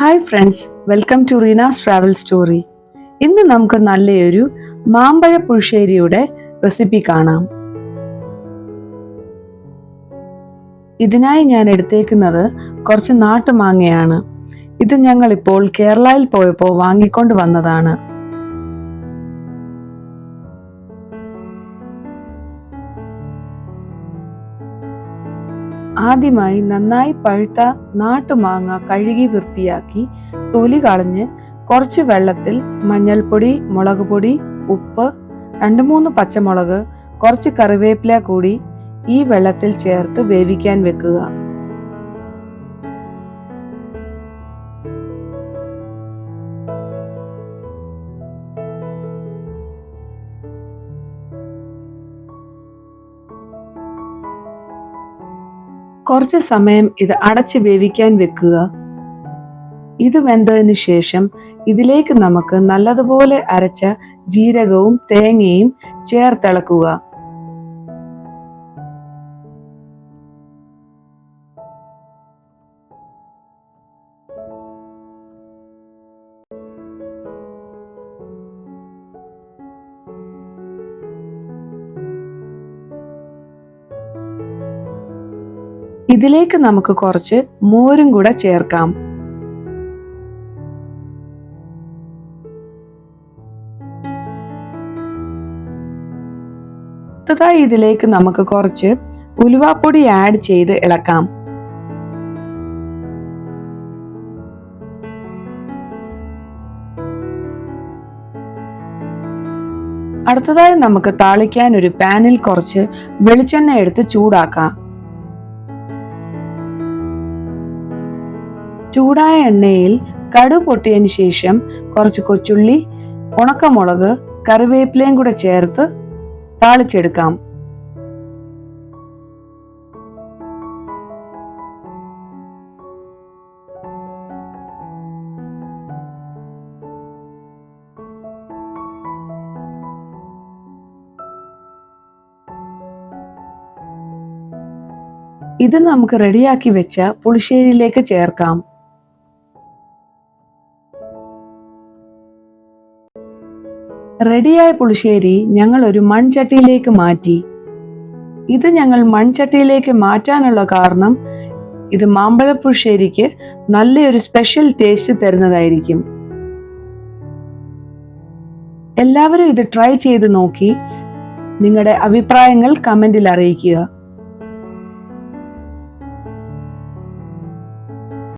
Hi friends, welcome to Reena's travel story. ഇന്ന് നമുക്ക് നല്ലൊരു മാമ്പഴ പുളിശ്ശേരിയുടെ റെസിപ്പി കാണാം. ഇതിനായി ഞാൻ എടുത്തേക്കുന്നത് കുറച്ച് നാട്ടുമാങ്ങയാണ്. ഇത് ഞങ്ങളിപ്പോൾ കേരളയിൽ പോയപ്പോൾ വാങ്ങിക്കൊണ്ട് വന്നതാണ്. ആദ്യമായി നന്നായി പഴുത്ത നാട്ടുമാങ്ങ കഴുകി വൃത്തിയാക്കി തൊലി കളഞ്ഞ് കുറച്ച് വെള്ളത്തിൽ മഞ്ഞൾപ്പൊടി, മുളക് പൊടി, ഉപ്പ്, 2-3 പച്ചമുളക്, കുറച്ച് കറിവേപ്പില കൂടി ഈ വെള്ളത്തിൽ ചേർത്ത് വേവിക്കാൻ വെക്കുക. കുറച്ച് സമയം ഇത് അടച്ച് വേവിക്കാൻ വെക്കുക. ഇത് വെന്തതിന് ശേഷം ഇതിലേക്ക് നമുക്ക് നല്ലതുപോലെ അരച്ച ജീരകവും തേങ്ങയും ചേർത്തിളക്കുക. ഇതിലേക്ക് നമുക്ക് കുറച്ച് മോരും കൂടെ ചേർക്കാം. അടുത്തതായി ഇതിലേക്ക് നമുക്ക് കുറച്ച് ഉലുവാപ്പൊടി ആഡ് ചെയ്ത് ഇളക്കാം. അടുത്തതായി നമുക്ക് താളിക്കാൻ ഒരു പാനിൽ കുറച്ച് വെളിച്ചെണ്ണ എടുത്ത് ചൂടാക്കാം. ചൂടായ എണ്ണയിൽ കടുക് പൊട്ടിയതിന് ശേഷം കുറച്ച് കൊച്ചുള്ളി, ഉണക്കമുളക്, കറിവേപ്പിലയും കൂടെ ചേർത്ത് താളിച്ചെടുക്കാം. ഇത് നമുക്ക് റെഡിയാക്കി വെച്ച പുളിശ്ശേരിയിലേക്ക് ചേർക്കാം. റെഡിയായ പുളിശ്ശേരി ഞങ്ങൾ ഒരു മൺചട്ടിയിലേക്ക് മാറ്റി. ഇത് ഞങ്ങൾ മൺചട്ടിയിലേക്ക് മാറ്റാനുള്ള കാരണം ഇത് മാമ്പഴ പുളിശ്ശേരിക്ക് നല്ലൊരു സ്പെഷ്യൽ ടേസ്റ്റ് തരുന്നതായിരിക്കും. എല്ലാവരും ഇത് ട്രൈ ചെയ്ത് നോക്കി നിങ്ങളുടെ അഭിപ്രായങ്ങൾ കമന്റിൽ അറിയിക്കുക.